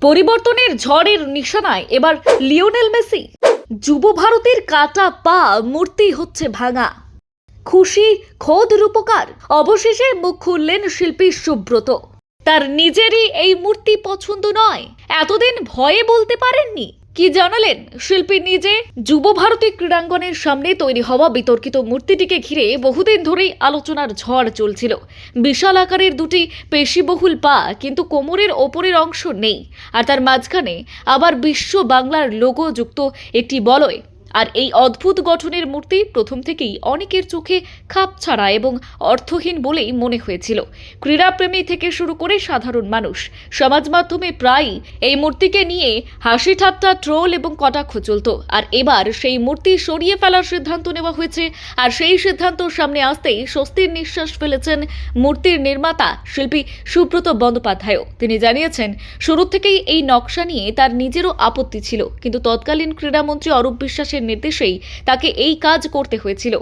পরিবর্তনের ঝড়ের নিশানায় এবার লিওনেল মেসি। যুব ভারতের কাটা পা মূর্তি হচ্ছে ভাঙা। খুশি খোদ রূপকার। অবশেষে মুখ খুললেন শিল্পী সুব্রত। তার নিজেরই এই মূর্তি পছন্দ নয়, এতদিন ভয়ে বলতে পারেননি। কি জানালেন শিল্পী নিজে? যুব ভারতী ক্রীড়াঙ্গনের সামনে তৈরি হওয়া বিতর্কিত মূর্তিটিকে ঘিরে বহুদিন ধরেই আলোচনার ঝড় চলছিল। বিশাল আকারের দুটি পেশিবহুল পা, কিন্তু কোমরের ওপরের অংশ নেই, আর তার মাঝখানে আবার বিশ্ব বাংলার লোগো যুক্ত একটি বলয়। আর এই অদ্ভুত গঠনের মূর্তি প্রথম থেকেই অনেকের চোখে খাপছাড়া এবং অর্থহীন বলেই মনে হয়েছিল। ক্রীড়াপ্রেমী থেকে শুরু করে সাধারণ মানুষ সমাজ মাধ্যমে প্রায়ই এই মূর্তিকে নিয়ে হাসি ঠাট্টা, ট্রোল এবং কটাক্ষ চলত। আর এবার সেই মূর্তি সরিয়ে ফেলার সিদ্ধান্ত নেওয়া হয়েছে। আর সেই সিদ্ধান্ত সামনে আসতেই স্বস্তির নিঃশ্বাস ফেলেছেন মূর্তির নির্মাতা শিল্পী সুব্রত বন্দ্যোপাধ্যায়ও। তিনি জানিয়েছেন, শুরু থেকেই এই নকশা নিয়ে তার নিজেরও আপত্তি ছিল, কিন্তু তৎকালীন ক্রীড়ামন্ত্রী অরূপ বিশ্বাসের নির্দেশেই তাকে এই কাজ করতে হয়েছিল।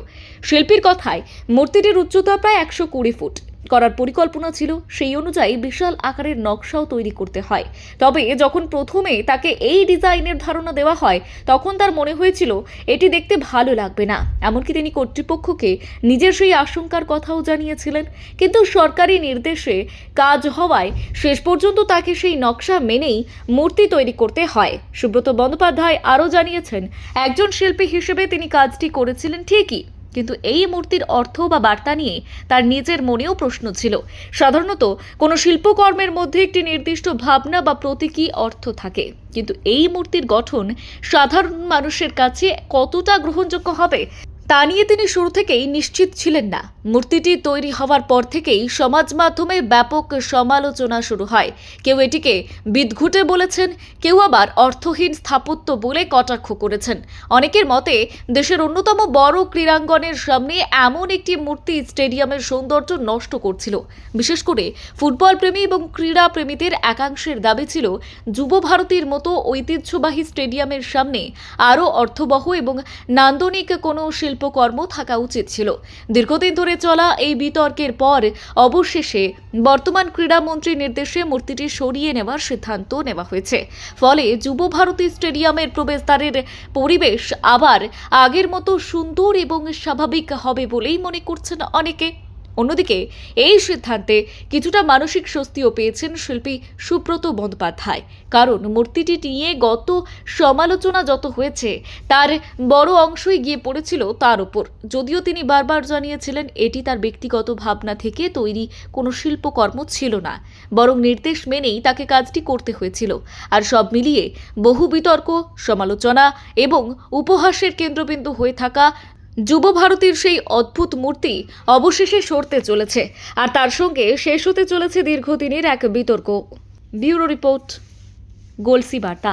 শিল্পীর কথায়, মূর্তিটির উচ্চতা প্রায় 120 ফুট করার পরিকল্পনা ছিল। সেই অনুযায়ী বিশাল আকারের নকশাও তৈরি করতে হয়। তবে যখন প্রথমে তাকে এই ডিজাইনের ধারণা দেওয়া হয়, তখন তার মনে হয়েছিল এটি দেখতে ভালো লাগবে না। এমনকি তিনি কর্তৃপক্ষকে নিজের সেই আশঙ্কার কথাও জানিয়েছিলেন। কিন্তু সরকারি নির্দেশে কাজ হওয়ায় শেষ পর্যন্ত তাকে সেই নকশা মেনেই মূর্তি তৈরি করতে হয়। সুব্রত বন্দ্যোপাধ্যায় আরও জানিয়েছেন, একজন শিল্পী হিসেবে তিনি কাজটি করেছিলেন ঠিকই, কিন্তু এই মূর্তির অর্থ বা বার্তা নিয়ে তার নিজের মনেও প্রশ্ন ছিল। সাধারণত কোনো শিল্পকর্মের মধ্যে একটি নির্দিষ্ট ভাবনা বা প্রতীকী অর্থ থাকে, কিন্তু এই মূর্তির গঠন সাধারণ মানুষের কাছে কতটা গ্রহণযোগ্য হবে তা নিয়ে তিনি শুরু থেকেই নিশ্চিত ছিলেন না। মূর্তিটি তৈরি হওয়ার পর থেকেই সমাজ মাধ্যমে ব্যাপক সমালোচনা শুরু হয়। কেউ এটিকে বিদঘুটে বলেছেন, কেউ আবার অর্থহীন স্থাপত্য বলে কটাক্ষ করেছেন। অনেকের মতে, দেশের অন্যতম বড় ক্রীড়াঙ্গনের সামনে এমন একটি মূর্তি স্টেডিয়ামের সৌন্দর্য নষ্ট করছিল। বিশেষ করে ফুটবল প্রেমী এবং ক্রীড়া প্রেমীদের একাংশের দাবি ছিল, যুব ভারতীর মতো ঐতিহ্যবাহী স্টেডিয়ামের সামনে আরও অর্থবহ এবং নান্দনিক কোনো শিল্পকর্ম থাকা উচিত ছিল। দীর্ঘদিন ধরে চলা এই বিতর্কের পর অবশেষে বর্তমান ক্রীড়ামন্ত্রীর নির্দেশে মূর্তিটি সরিয়ে নেওয়ার সিদ্ধান্ত নেওয়া হয়েছে। ফলে যুব ভারতী স্টেডিয়ামের প্রবেশদ্বারের পরিবেশ আবার আগের মতো সুন্দর এবং স্বাভাবিক হবে বলেই মনে করছেন অনেকে। অন্যদিকে এই সিদ্ধান্তে কিছুটা মানসিক স্বস্তিও পেয়েছেন শিল্পী সুব্রত বন্দ্যোপাধ্যায়, কারণ মূর্তিটি নিয়ে গত সমালোচনা যত হয়েছে তার বড় অংশই গিয়ে পড়েছিল তার উপর। যদিও তিনি বারবার জানিয়েছিলেন এটি তার ব্যক্তিগত ভাবনা থেকে তৈরি কোনো শিল্পকর্ম ছিল না, বরং নির্দেশ মেনেই তাকে কাজটি করতে হয়েছিল। আর সব মিলিয়ে বহু বিতর্ক, সমালোচনা এবং উপহাসের কেন্দ্রবিন্দু হয়ে থাকা যুব ভারতীর সেই অদ্ভুত মূর্তি অবশেষে সরতে চলেছে, আর তার সঙ্গে শেষ হতে চলেছে দীর্ঘদিনের এক বিতর্ক। ব্যুরো রিপোর্ট, গোলসি বার্তা।